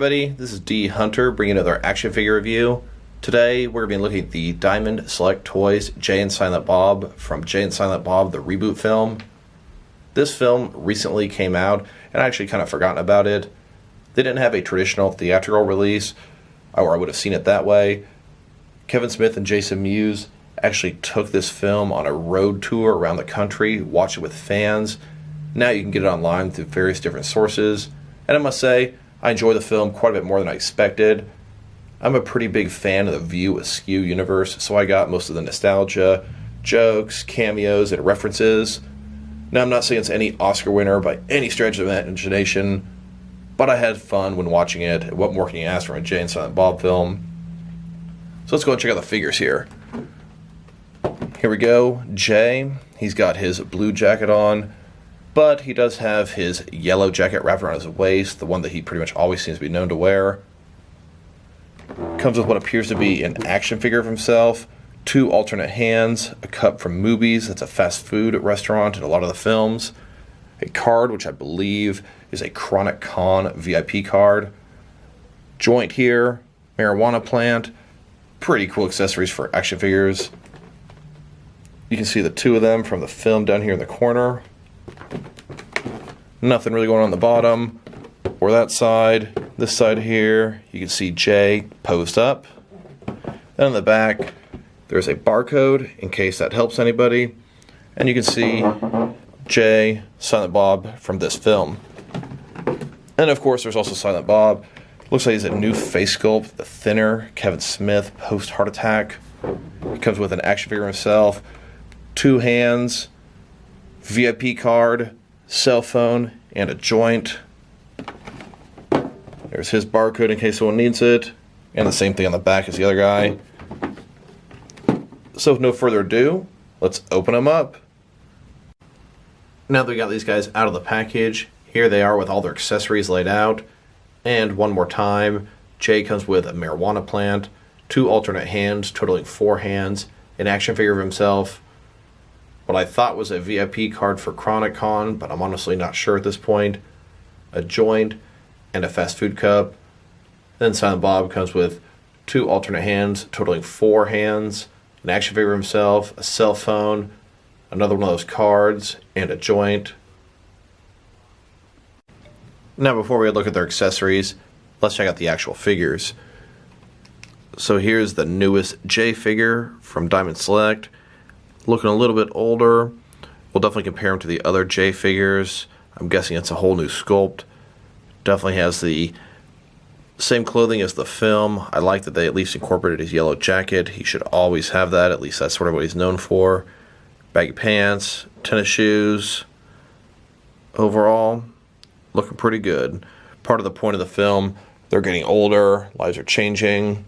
everybody, this is D Hunter bringing another action figure review. Today we're going to be looking at the Diamond Select Toys Jay and Silent Bob from Jay and Silent Bob, the Reboot film. This film recently came out, and I actually kind of forgotten about it. They didn't have a traditional theatrical release, or I would have seen it that way. Kevin Smith and Jason Mewes actually took this film on a road tour around the country, watched it with fans. Now you can get it online through various different sources. And I must say, I enjoy the film quite a bit more than I expected. I'm a pretty big fan of the View Askew universe, so I got most of the nostalgia, jokes, cameos, and references. Now, I'm not saying it's any Oscar winner by any stretch of the imagination, but I had fun when watching it. What more can you ask from a Jay and Silent Bob film? So let's go and check out the figures here. Here we go. Jay, he's got his blue jacket on, but he does have his yellow jacket wrapped around his waist, the one that he pretty much always seems to be known to wear. Comes with what appears to be an action figure of himself, two alternate hands, a cup from Movies, that's a fast food restaurant in a lot of the films, a card, which I believe is a Chronic Con VIP card, joint here, marijuana plant, pretty cool accessories for action figures. You can see the two of them from the film down here in the corner. Nothing really going on the bottom or that side. This side here, you can see Jay posed up. Then on the back, there's a barcode in case that helps anybody. And you can see Jay, Silent Bob from this film. And of course, there's also Silent Bob. Looks like he's a new face sculpt, the thinner Kevin Smith post heart attack. He comes with an action figure himself, two hands, VIP card, cell phone, and a joint. There's his barcode in case someone needs it, and the same thing on the back as the other guy. So with no further ado, let's open them up. Now that we got these guys out of the package, here they are with all their accessories laid out. And one more time, Jay comes with a marijuana plant, two alternate hands totaling 4 hands, an action figure of himself, what I thought was a VIP card for Chronic Con, but I'm honestly not sure at this point, a joint, and a fast food cup. Then Silent Bob comes with two alternate hands totaling 4 hands, an action figure of himself, a cell phone, another one of those cards, and a joint. Now before we look at their accessories, let's check out the actual figures. So here's the newest Jay figure from Diamond Select. Looking a little bit older. We'll definitely compare him to the other Jay figures. I'm guessing it's a whole new sculpt. Definitely has the same clothing as the film. I like that they at least incorporated his yellow jacket. He should always have that. At least that's sort of what he's known for. Baggy pants, tennis shoes. Overall, looking pretty good. Part of the point of the film, they're getting older, lives are changing.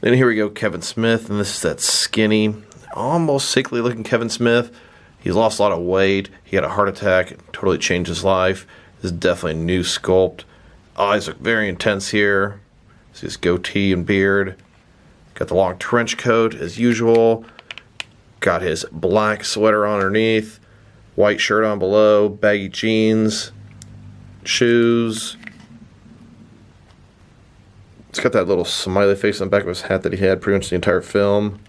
Then here we go, Kevin Smith, and this is that skinny, almost sickly looking Kevin Smith. He's lost a lot of weight. He had a heart attack. It totally changed his life. This is definitely a new sculpt. Eyes look very intense here. See his goatee and beard. Got the long trench coat as usual. Got his black sweater underneath. White shirt on below. Baggy jeans. Shoes. It's got that little smiley face on the back of his hat that he had pretty much the entire film.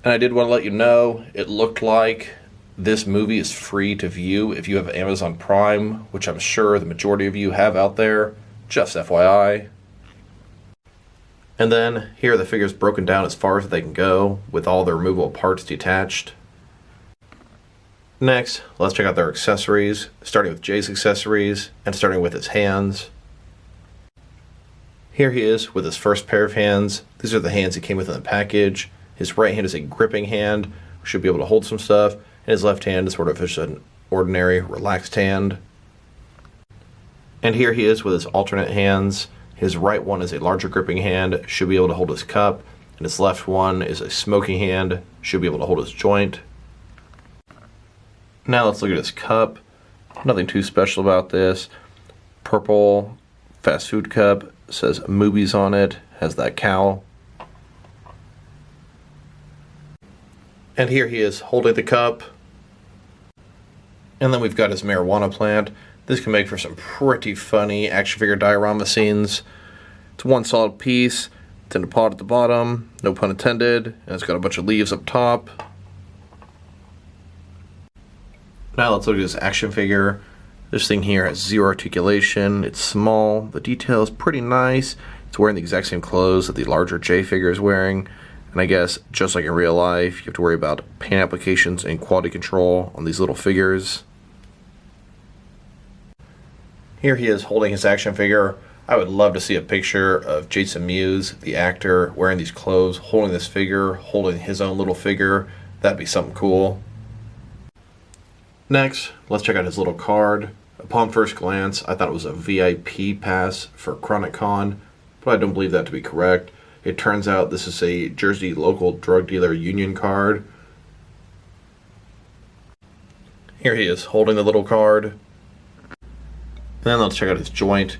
And I did want to let you know, it looked like this movie is free to view if you have Amazon Prime, which I'm sure the majority of you have out there, just FYI. And then, here are the figures broken down as far as they can go, with all their removable parts detached. Next, let's check out their accessories, starting with Jay's accessories, and starting with his hands. Here he is with his first pair of hands. These are the hands he came with in the package. His right hand is a gripping hand, should be able to hold some stuff, and his left hand is sort of just an ordinary, relaxed hand. And here he is with his alternate hands. His right one is a larger gripping hand, should be able to hold his cup, and his left one is a smoking hand, should be able to hold his joint. Now let's look at his cup. Nothing too special about this. Purple fast food cup, says Movies on it, has that cowl. And here he is holding the cup. And then we've got his marijuana plant. This can make for some pretty funny action figure diorama scenes. It's one solid piece. It's in a pot at the bottom, no pun intended, and it's got a bunch of leaves up top. Now let's look at this action figure. This thing here has zero articulation. It's small. The detail is pretty nice. It's wearing the exact same clothes that the larger J figure is wearing. And I guess, just like in real life, you have to worry about paint applications and quality control on these little figures. Here he is holding his action figure. I would love to see a picture of Jason Mewes, the actor, wearing these clothes, holding this figure, holding his own little figure. That'd be something cool. Next, let's check out his little card. Upon first glance, I thought it was a VIP pass for Chronic Con, but I don't believe that to be correct. It turns out this is a Jersey local drug dealer union card. Here he is holding the little card. And then let's check out his joint.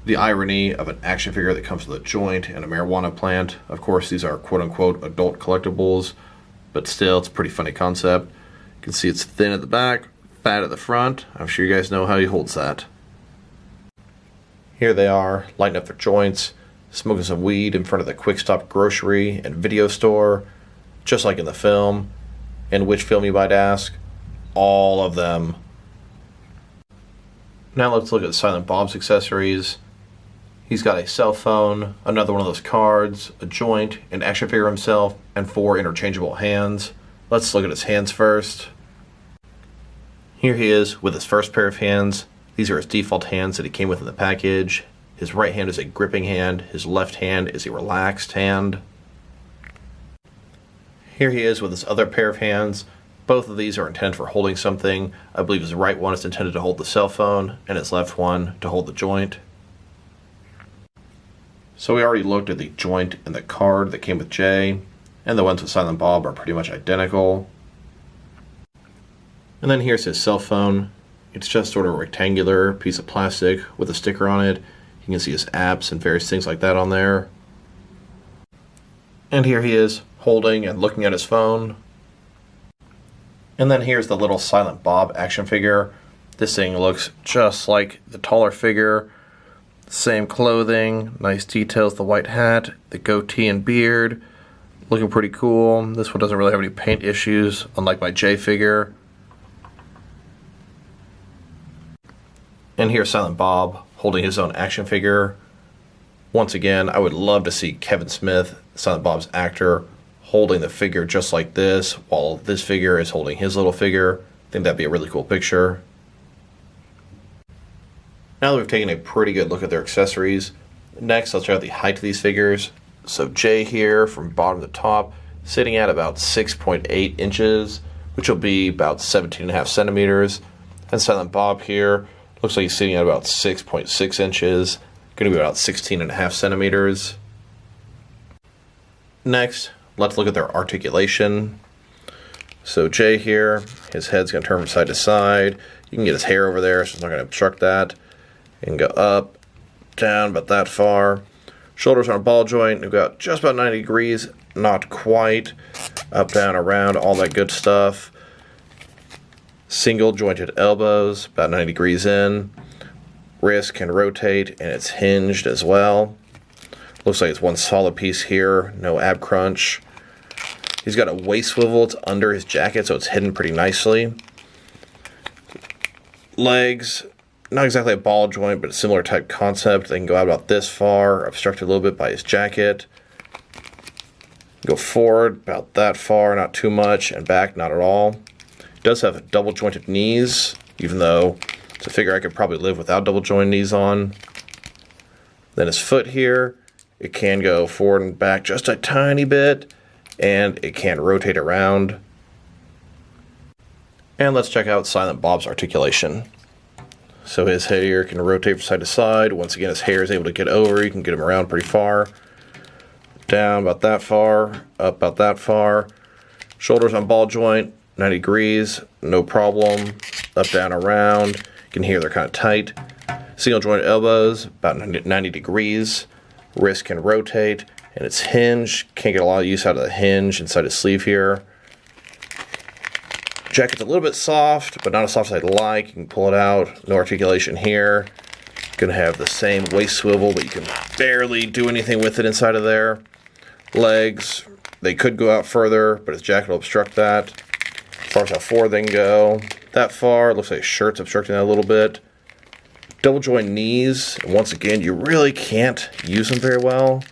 The irony of an action figure that comes with a joint and a marijuana plant. Of course, these are quote-unquote adult collectibles, but still, it's a pretty funny concept. You can see it's thin at the back, fat at the front. I'm sure you guys know how he holds that. Here they are, lighting up their joints, smoking some weed in front of the Quick Stop grocery and video store, just like in the film. And which film, you might ask? All of them. Now let's look at Silent Bob's accessories. He's got a cell phone, another one of those cards, a joint, an action figure himself, and 4 interchangeable hands. Let's look at his hands first. Here he is with his first pair of hands. These are his default hands that he came with in the package. His right hand is a gripping hand. His left hand is a relaxed hand. Here he is with his other pair of hands. Both of these are intended for holding something. I believe his right one is intended to hold the cell phone, and his left one to hold the joint. So we already looked at the joint and the card that came with Jay, and the ones with Silent Bob are pretty much identical. And then here's his cell phone. It's just sort of a rectangular piece of plastic with a sticker on it. You can see his apps and various things like that on there. And here he is holding and looking at his phone. And then here's the little Silent Bob action figure. This thing looks just like the taller figure. Same clothing, nice details, the white hat, the goatee and beard. Looking pretty cool. This one doesn't really have any paint issues, unlike my J figure. And here's Silent Bob holding his own action figure. Once again, I would love to see Kevin Smith, Silent Bob's actor, holding the figure just like this, while this figure is holding his little figure. I think that'd be a really cool picture. Now that we've taken a pretty good look at their accessories, next let's check out the height of these figures. So Jay here, from bottom to top, sitting at about 6.8 inches, which will be about 17.5 centimeters. And Silent Bob here, looks like he's sitting at about 6.6 inches, going to be about 16.5 centimeters. Next, let's look at their articulation. So Jay here, his head's going to turn from side to side. You can get his hair over there, so it's not going to obstruct that. You can go up, down, about that far. Shoulders on a ball joint, we've got just about 90 degrees, not quite. Up, down, around, all that good stuff. Single jointed elbows, about 90 degrees in. Wrist can rotate, and it's hinged as well. Looks like it's one solid piece here, no ab crunch. He's got a waist swivel, it's under his jacket, so it's hidden pretty nicely. Legs, not exactly a ball joint, but a similar type concept. They can go out about this far, obstructed a little bit by his jacket. Go forward about that far, not too much, and back, not at all. He does have double jointed knees, even though it's a figure I could probably live without double jointed knees on. Then his foot here, it can go forward and back just a tiny bit, and it can rotate around. And let's check out Silent Bob's articulation. So his head here can rotate from side to side. Once again, his hair is able to get over. You can get him around pretty far. Down about that far. Up about that far. Shoulders on ball joint, 90 degrees, no problem. Up, down, around. You can hear they're kind of tight. Single joint elbows, about 90 degrees. Wrist can rotate, and it's hinged. Can't get a lot of use out of the hinge inside his sleeve here. Jacket's a little bit soft, but not as soft as I'd like. You can pull it out. No articulation here. Gonna have the same waist swivel, but you can barely do anything with it inside of there. Legs, they could go out further, but his jacket will obstruct that. As far as how forward they can go, that far. It looks like his shirt's obstructing that a little bit. Double joint knees, once again, you really can't use them very well.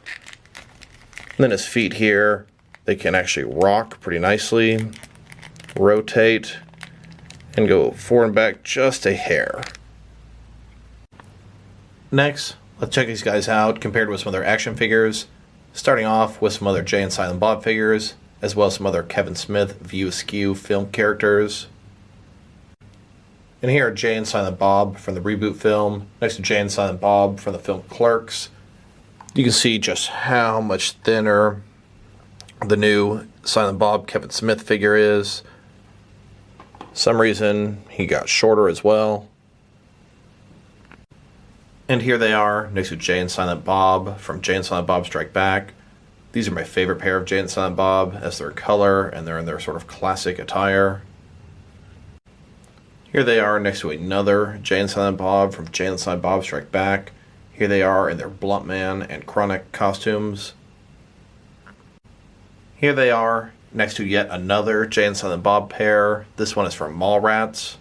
And then his feet here, they can actually rock pretty nicely, rotate, and go forward and back just a hair. Next, let's check these guys out compared with some other action figures, starting off with some other Jay and Silent Bob figures, as well as some other Kevin Smith View Askew film characters. And here are Jay and Silent Bob from the Reboot film, next to Jay and Silent Bob from the film Clerks. You can see just how much thinner the new Silent Bob Kevin Smith figure is. Some reason he got shorter as well. And here they are next to Jay and Silent Bob from Jay and Silent Bob Strike Back. These are my favorite pair of Jay and Silent Bob as their color and they're in their sort of classic attire. Here they are next to another Jay and Silent Bob from Jay and Silent Bob Strike Back. Here they are in their Blunt Man and Chronic costumes. Here they are next to yet another Jay and Silent Bob pair. This one is from Mallrats.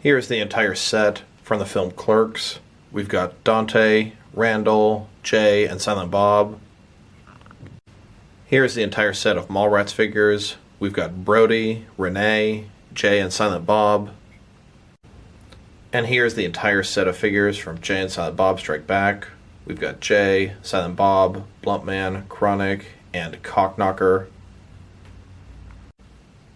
Here's the entire set from the film Clerks. We've got Dante, Randall, Jay, and Silent Bob. Here's the entire set of Mallrats figures. We've got Brody, Renee, Jay, and Silent Bob. And here's the entire set of figures from Jay and Silent Bob Strike Back. We've got Jay, Silent Bob, Blunt Man, Chronic, and Cockknocker.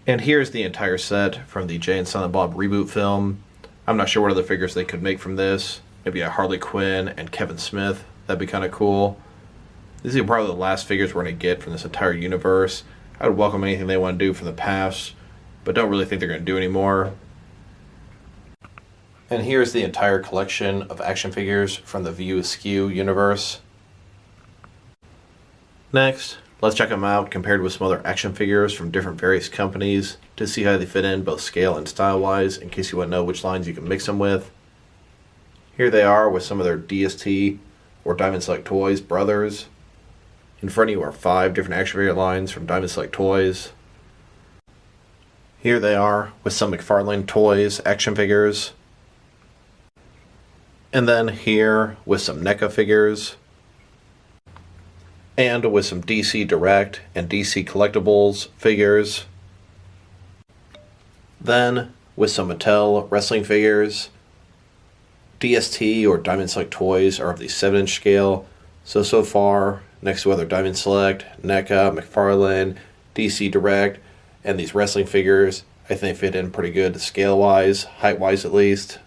And here's the entire set from the Jay and Silent Bob Reboot film. I'm not sure what other figures they could make from this. Maybe a Harley Quinn and Kevin Smith. That'd be kind of cool. These are probably the last figures we're going to get from this entire universe. I would welcome anything they want to do from the past, but don't really think they're going to do anymore. And here's the entire collection of action figures from the View Askew universe. Next, let's check them out compared with some other action figures from different various companies to see how they fit in both scale and style-wise, in case you want to know which lines you can mix them with. Here they are with some of their DST or Diamond Select Toys brothers. In front of you are 5 different action figure lines from Diamond Select Toys. Here they are with some McFarlane Toys action figures. And then here with some NECA figures. And with some DC Direct and DC Collectibles figures. Then with some Mattel wrestling figures. DST or Diamond Select Toys are of the 7-inch scale. So far, next to other Diamond Select, NECA, McFarlane, DC Direct, and these wrestling figures, I think they fit in pretty good scale-wise, height-wise at least.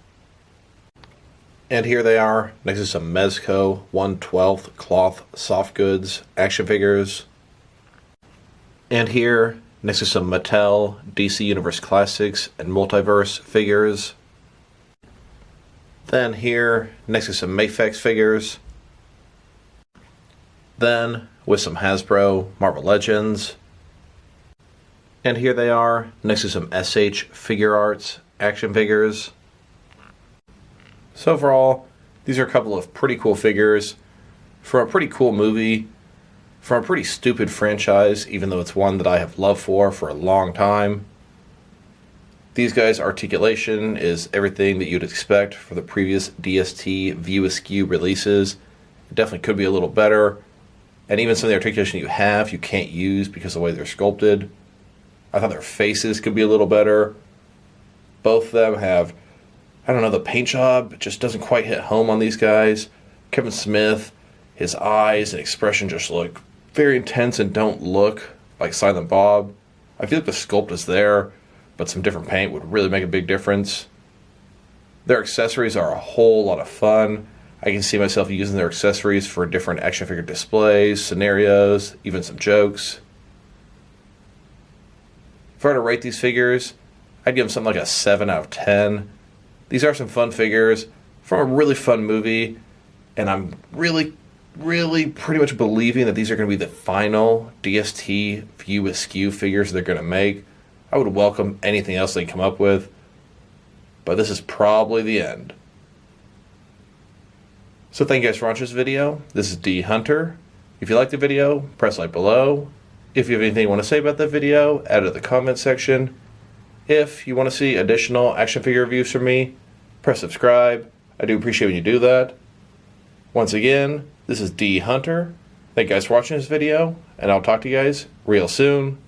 And here they are, next to some Mezco 1/12 cloth soft goods action figures. And here, next to some Mattel DC Universe Classics and Multiverse figures. Then here, next to some Mafex figures. Then, with some Hasbro Marvel Legends. And here they are, next to some SH Figure Arts action figures. So overall, these are a couple of pretty cool figures from a pretty cool movie, from a pretty stupid franchise, even though it's one that I have loved for a long time. These guys' articulation is everything that you'd expect for the previous DST View Askew releases. It definitely could be a little better. And even some of the articulation you have, you can't use because of the way they're sculpted. I thought their faces could be a little better. Both of them have, I don't know, the paint job just doesn't quite hit home on these guys. Kevin Smith, his eyes and expression just look very intense and don't look like Silent Bob. I feel like the sculpt is there, but some different paint would really make a big difference. Their accessories are a whole lot of fun. I can see myself using their accessories for different action figure displays, scenarios, even some jokes. If I were to rate these figures, I'd give them something like a 7 out of 10. These are some fun figures from a really fun movie, and I'm really pretty much believing that these are going to be the final DST View Askew figures they're going to make. I would welcome anything else they come up with, but this is probably the end. So thank you guys for watching this video. This is D Hunter. If you liked the video, press like below. If you have anything you want to say about the video, add it in the comment section. If you want to see additional action figure reviews from me, press subscribe. I do appreciate when you do that. Once again, this is D Hunter. Thank you guys for watching this video, and I'll talk to you guys real soon.